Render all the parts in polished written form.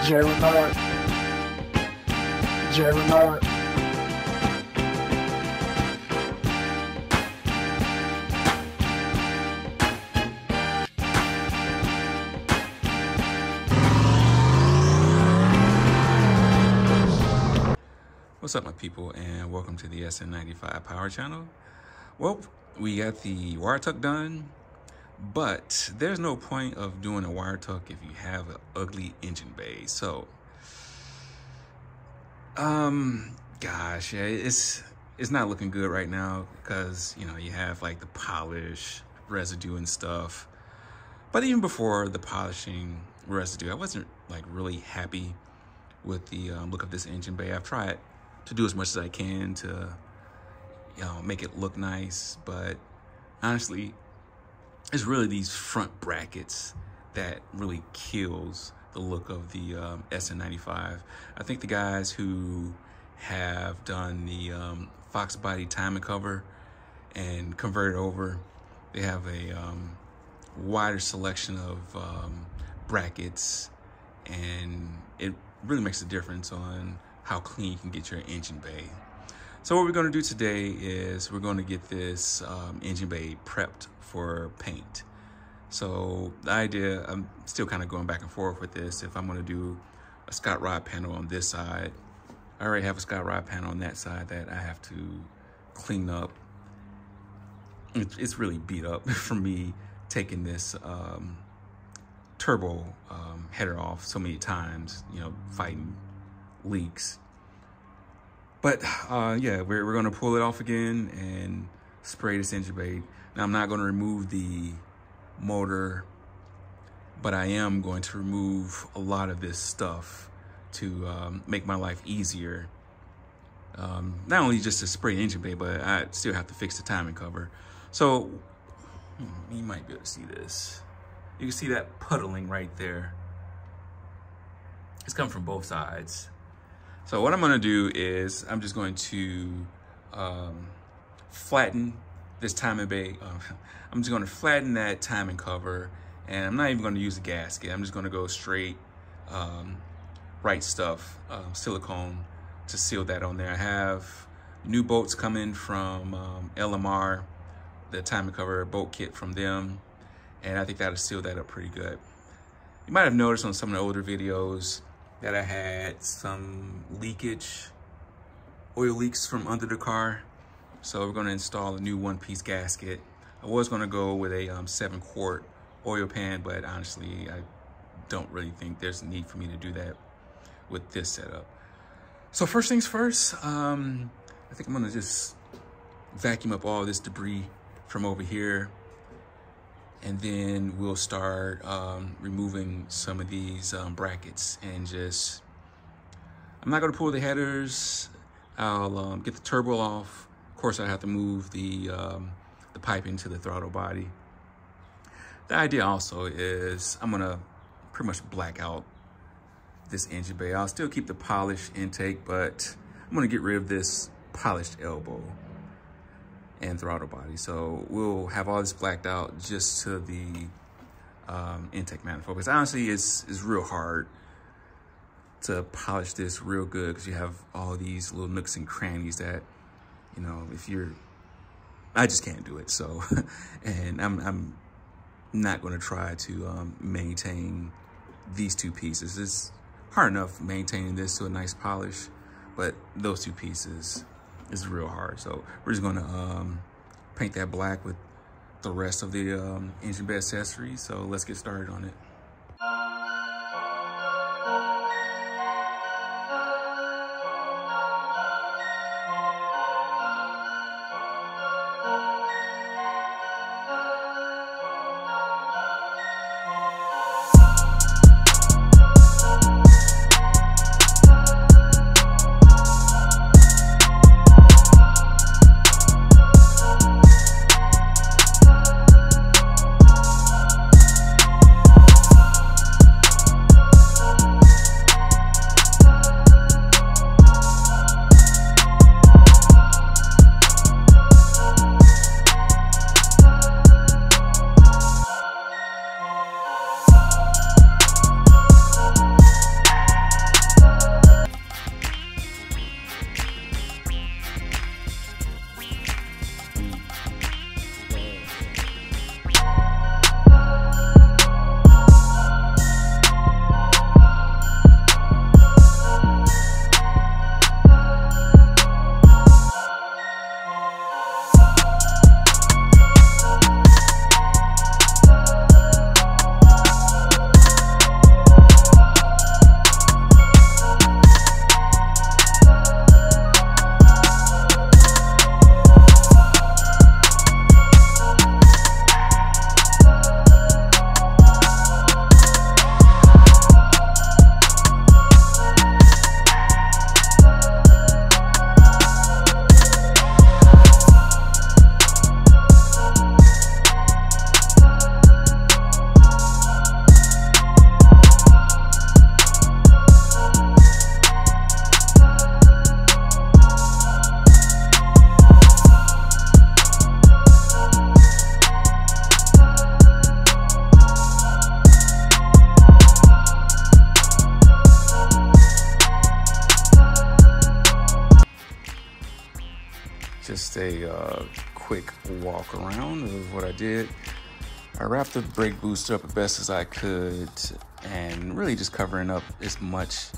Jerry. What's up, my people, and welcome to the Sn95 Power Channel. Well, we got the wire tuck done, but there's no point of doing a wire tuck if you have an ugly engine bay. So, gosh, yeah, it's not looking good right now because, you know, you have like the polish residue and stuff. But even before the polishing residue, I wasn't like really happy with the look of this engine bay. I've tried to do as much as I can to, you know, make it look nice, but honestly, it's really these front brackets that really kills the look of the Sn95. I think the guys who have done the Fox body timing cover and converted over, they have a wider selection of brackets, and it really makes a difference on how clean you can get your engine bay. So what we're going to do today is we're going to get this engine bay prepped for paint. So the idea, I'm still kind of going back and forth with this. If I'm going to do a Scott Rod panel on this side, I already have a Scott Rod panel on that side that I have to clean up. It's really beat up from me taking this turbo header off so many times, you know, fighting leaks. But yeah, we're gonna pull it off again and spray this engine bay. Now, I'm not gonna remove the motor, but I am going to remove a lot of this stuff to make my life easier. Not only just to spray the engine bay, but I still have to fix the timing cover. So you might be able to see this. You can see that puddling right there. It's coming from both sides. So what I'm gonna do is I'm just going to flatten this timing bay. I'm just gonna flatten that timing cover, and I'm not even gonna use a gasket. I'm just gonna go straight right stuff, silicone, to seal that on there. I have new bolts coming from LMR, the timing cover bolt kit from them, and I think that'll seal that up pretty good. You might have noticed on some of the older videos that I had some leakage, oil leaks from under the car. So we're gonna install a new one-piece gasket. I was gonna go with a 7-quart oil pan, but honestly, I don't really think there's a need for me to do that with this setup. So first things first, I think I'm gonna just vacuum up all this debris from over here, and then we'll start removing some of these brackets, and just, I'm not gonna pull the headers. I'll get the turbo off. Of course, I have to move the piping to the throttle body. The idea also is I'm gonna pretty much black out this engine bay. I'll still keep the polished intake, but I'm gonna get rid of this polished elbow and throttle body. So we'll have all this blacked out just to the intake manifold, because honestly it's real hard to polish this real good, because you have all these little nooks and crannies that, you know, I just can't do it. So and I'm not going to try to maintain these two pieces. It's hard enough maintaining this to a nice polish, but those two pieces is real hard. So we're just gonna paint that black with the rest of the engine bay accessories. So let's get started on it. just a quick walk around of what I did. I wrapped the brake booster up as best as I could, and really just covering up as much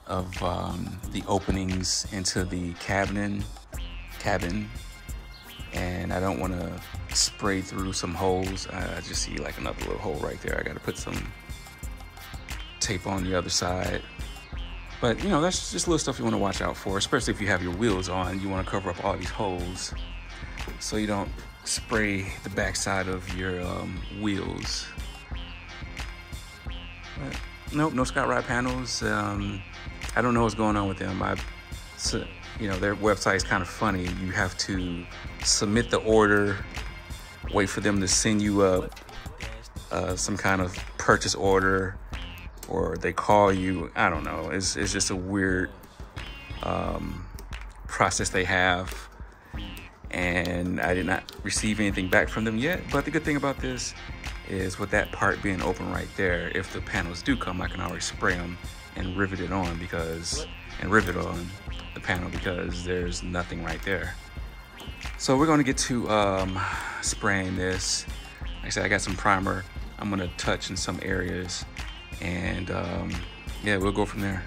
of the openings into the cabin, and I don't want to spray through some holes. I just see like another little hole right there. I got to put some tape on the other side. But you know, that's just little stuff you want to watch out for, especially if you have your wheels on. You want to cover up all these holes so you don't spray the backside of your wheels. But nope, no Scott Rod panels. I don't know what's going on with them. You know, their website is kind of funny. You have to submit the order, wait for them to send you some kind of purchase order, or they call you. I don't know. It's just a weird process they have, and I did not receive anything back from them yet. But the good thing about this is, with that part being open right there, if the panels do come, I can always spray them and rivet it on the panel, because there's nothing right there. So we're going to get to spraying this. Like I said, I got some primer I'm going to touch in some areas, and yeah, we'll go from there.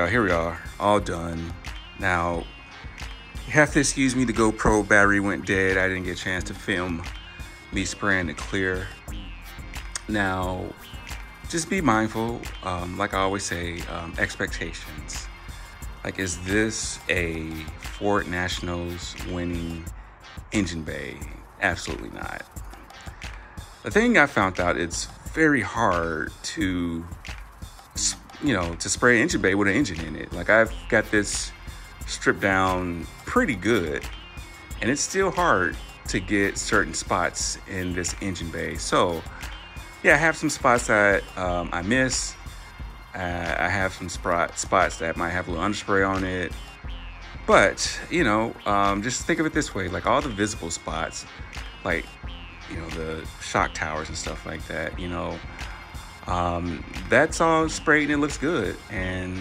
y'all, here we are, all done. Now, you have to excuse me, the GoPro battery went dead. I didn't get a chance to film me spraying it clear. Now, just be mindful, like I always say, expectations. Like, is this a Ford Nationals winning engine bay? Absolutely not. The thing I found out, it's very hard to, to spray an engine bay with an engine in it. Like, I've got this stripped down pretty good, and it's still hard to get certain spots in this engine bay. So, yeah, I have some spots that I miss. I have some spots that might have a little underspray on it. But, just think of it this way. Like, all the visible spots, like, the shock towers and stuff like that, that's all sprayed and it looks good. And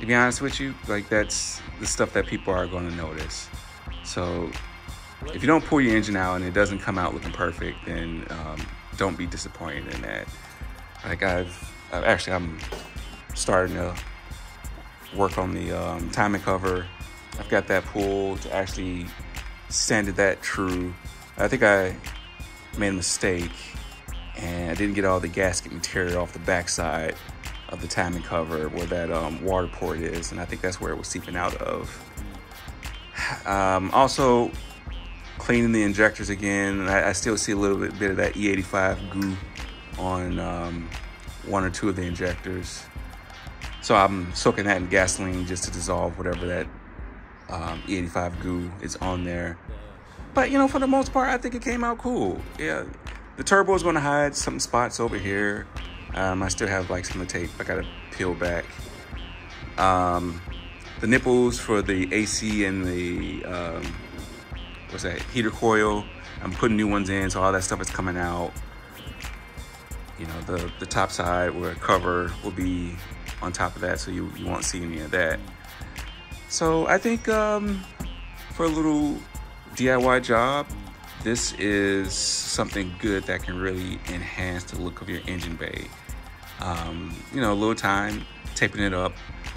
to be honest with you, like, that's the stuff that people are going to notice. So if you don't pull your engine out and it doesn't come out looking perfect, then don't be disappointed in that. Like, I'm starting to work on the timing cover. I've got that pulled, actually sanded that true. I think I made a mistake and I didn't get all the gasket material off the backside of the timing cover where that water port is, and I think that's where it was seeping out of. Also cleaning the injectors again. I still see a little bit of that E85 goo on one or two of the injectors. So I'm soaking that in gasoline just to dissolve whatever that E85 goo is on there. But, for the most part, I think it came out cool. Yeah, the turbo is going to hide some spots over here. I still have, like, some of the tape I got to peel back. The nipples for the AC and the, heater coil, I'm putting new ones in, so all that stuff is coming out. The top side where cover will be on top of that, so you won't see any of that. So I think for a little DIY job, this is something good that can really enhance the look of your engine bay. A little time taping it up,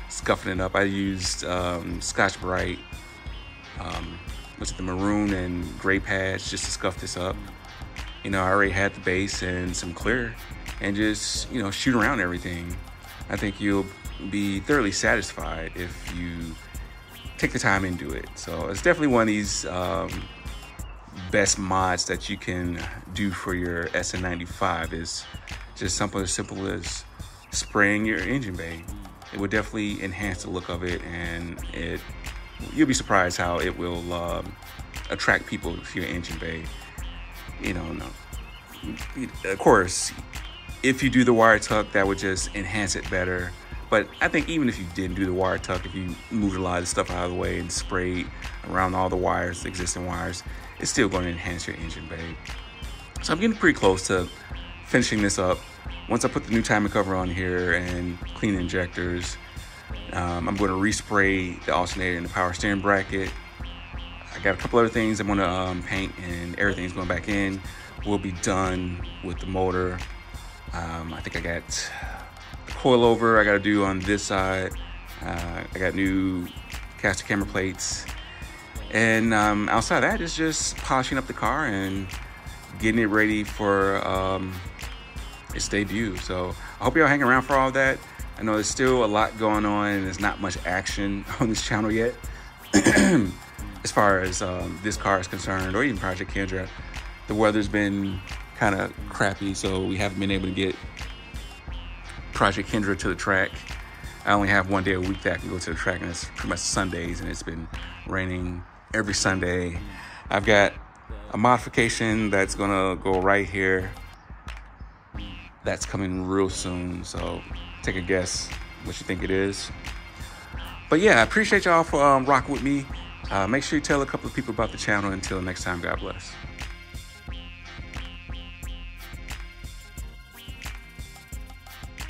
scuffing it up. I used Scotch-Brite, the maroon and gray pads just to scuff this up. I already had the base and some clear, and just shoot around everything. I think you'll be thoroughly satisfied if you take the time and do it. So it's definitely one of these best mods that you can do for your Sn95. Is just something as simple as spraying your engine bay. It will definitely enhance the look of it, and you'll be surprised how it will attract people to your engine bay. Of course, if you do the wire tuck, that would just enhance it better. But I think even if you didn't do the wire tuck, if you moved a lot of stuff out of the way and sprayed around all the wires, the existing wires, it's still going to enhance your engine bay. So I'm getting pretty close to finishing this up. Once I put the new timing cover on here and clean the injectors, I'm going to respray the alternator and the power steering bracket. I got a couple other things I'm going to paint, and everything's going back in. We'll be done with the motor. I think I got the coilover I got to do on this side. I got new caster camera plates. And outside of that, it's just polishing up the car and getting it ready for its debut. So I hope y'all hang around for all that. I know there's still a lot going on and there's not much action on this channel yet. As far as this car is concerned, or even Project Kendra, the weather's been kind of crappy, so we haven't been able to get Project Kendra to the track. I only have one day a week that I can go to the track, and it's pretty much Sundays, and it's been raining every Sunday. I've got a modification that's gonna go right here. That's coming real soon, so take a guess what you think it is. But yeah, I appreciate y'all for rocking with me. Make sure you tell a couple of people about the channel. Until next time, God bless.